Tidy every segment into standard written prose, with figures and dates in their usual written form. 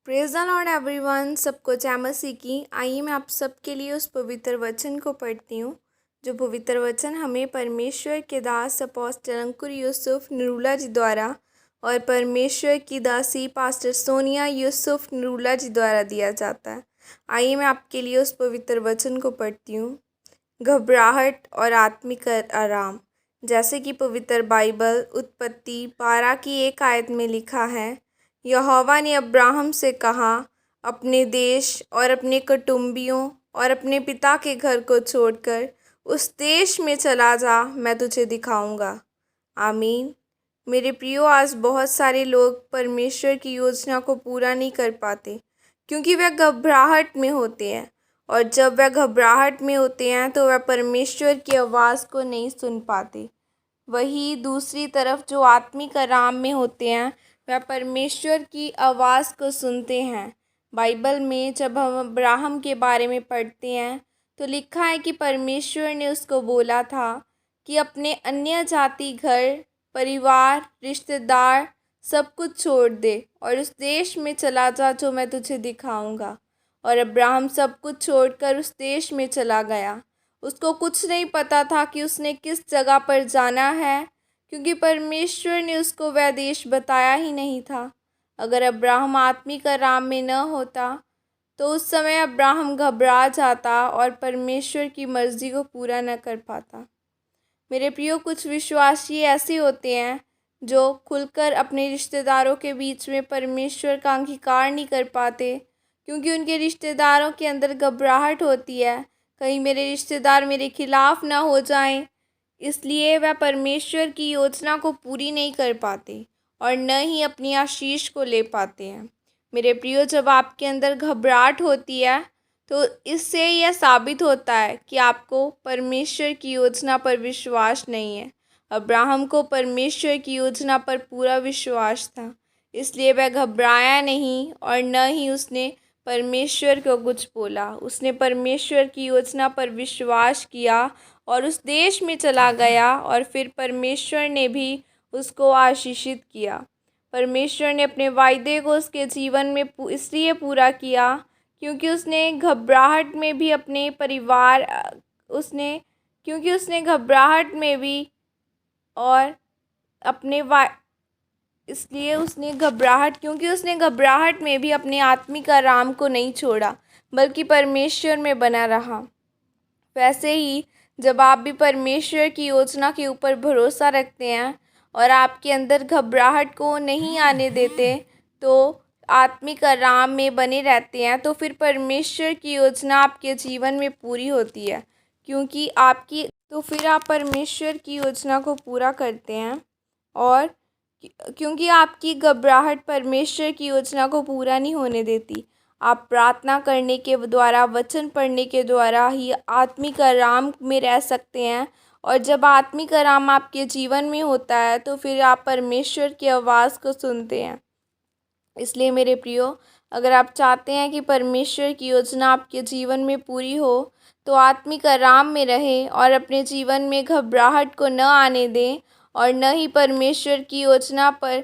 Praise the Lord everyone. सबको जय मसीह की। आइए मैं आप सबके लिए उस पवित्र वचन को पढ़ती हूँ, जो पवित्र वचन हमें परमेश्वर के दास अपोस्टल अंकुर यूसुफ नरूला जी द्वारा और परमेश्वर की दासी पास्टर सोनिया यूसुफ नरूला जी द्वारा दिया जाता है। आइए मैं आपके लिए उस पवित्र वचन को पढ़ती हूँ। घबराहट और आत्मिक आराम। जैसे कि पवित्र बाइबल उत्पत्ति 12 की 1 आयत में लिखा है, यहोवा ने अब्राहम से कहा, अपने देश और अपने कुटुंबियों और अपने पिता के घर को छोड़कर उस देश में चला जा, मैं तुझे दिखाऊंगा। आमीन। मेरे प्रियो, आज बहुत सारे लोग परमेश्वर की योजना को पूरा नहीं कर पाते क्योंकि वह घबराहट में होते हैं, और जब वह घबराहट में होते हैं तो वह परमेश्वर की आवाज़ को नहीं सुन पाते। वही दूसरी तरफ जो आत्मिक आराम में होते हैं वह परमेश्वर की आवाज़ को सुनते हैं। बाइबल में जब हम अब्राहम के बारे में पढ़ते हैं तो लिखा है कि परमेश्वर ने उसको बोला था कि अपने अन्य जाति घर परिवार रिश्तेदार सब कुछ छोड़ दे और उस देश में चला जा जो मैं तुझे दिखाऊंगा। और अब्राहम सब कुछ छोड़कर उस देश में चला गया। उसको कुछ नहीं पता था कि उसने किस जगह पर जाना है, क्योंकि परमेश्वर ने उसको वह देश बताया ही नहीं था। अगर अब्राहम आत्मिक आराम में न होता तो उस समय अब्राहम घबरा जाता और परमेश्वर की मर्ज़ी को पूरा न कर पाता। मेरे प्रियो, कुछ विश्वासी ऐसे होते हैं जो खुलकर अपने रिश्तेदारों के बीच में परमेश्वर का अंगीकार नहीं कर पाते, क्योंकि उनके रिश्तेदारों के अंदर घबराहट होती है, कहीं मेरे रिश्तेदार मेरे खिलाफ़ ना हो जाएं। इसलिए वह परमेश्वर की योजना को पूरी नहीं कर पाते और न ही अपनी आशीष को ले पाते हैं। मेरे प्रियो, जब आपके अंदर घबराहट होती है तो इससे यह साबित होता है कि आपको परमेश्वर की योजना पर विश्वास नहीं है। अब्राहम को परमेश्वर की योजना पर पूरा विश्वास था, इसलिए वह घबराया नहीं और न ही उसने परमेश्वर को कुछ बोला। उसने परमेश्वर की योजना पर विश्वास किया और उस देश में चला गया, और फिर परमेश्वर ने भी उसको आशीषित किया। परमेश्वर ने अपने वायदे को उसके जीवन में इसलिए पूरा किया क्योंकि उसने घबराहट में भी अपने परिवार क्योंकि उसने घबराहट में भी और अपने क्योंकि उसने घबराहट में भी अपने आत्मिक आराम को नहीं छोड़ा, बल्कि परमेश्वर में बना रहा। वैसे ही जब आप भी परमेश्वर की योजना के ऊपर भरोसा रखते हैं और आपके अंदर घबराहट को नहीं आने देते, तो आत्मिक आराम में बने रहते हैं, तो फिर परमेश्वर की योजना आपके जीवन में पूरी होती है, फिर आप परमेश्वर की योजना को पूरा करते हैं। और क्योंकि आपकी घबराहट परमेश्वर की योजना को पूरा नहीं होने देती। आप प्रार्थना करने के द्वारा, वचन पढ़ने के द्वारा ही आत्मिक आराम में रह सकते हैं। और जब आत्मिक आराम आपके जीवन में होता है तो फिर आप परमेश्वर की आवाज़ को सुनते हैं। इसलिए मेरे प्रियो, अगर आप चाहते हैं कि परमेश्वर की योजना आपके जीवन में पूरी हो, तो आत्मिक आराम में रहें और अपने जीवन में घबराहट को न आने दें और न ही परमेश्वर की योजना पर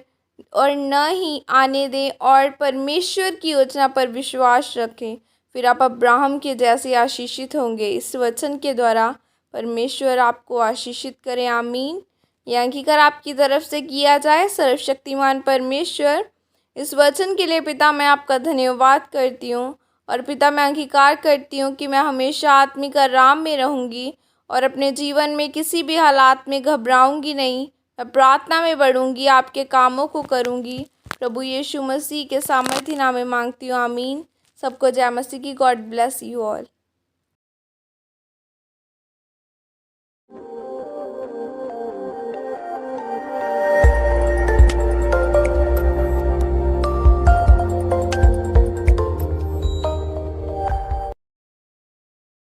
और परमेश्वर की योजना पर विश्वास रखें। फिर आप अब्राहम के जैसे आशीषित होंगे। इस वचन के द्वारा परमेश्वर आपको आशीषित करें। आमीन। यह अंगीकार आपकी तरफ से किया जाए। सर्वशक्तिमान परमेश्वर, इस वचन के लिए पिता मैं आपका धन्यवाद करती हूँ, और पिता मैं अंगीकार करती हूँ कि मैं हमेशा आत्मिक आराम में रहूँगी और अपने जीवन में किसी भी हालात में घबराऊँगी नहीं। मैं प्रार्थना में बढ़ूँगी, आपके कामों को करूँगी। प्रभु यीशु मसीह के सामर्थ्य नाम में मांगती हूँ। आमीन। सबको जय मसीह की। God bless you all.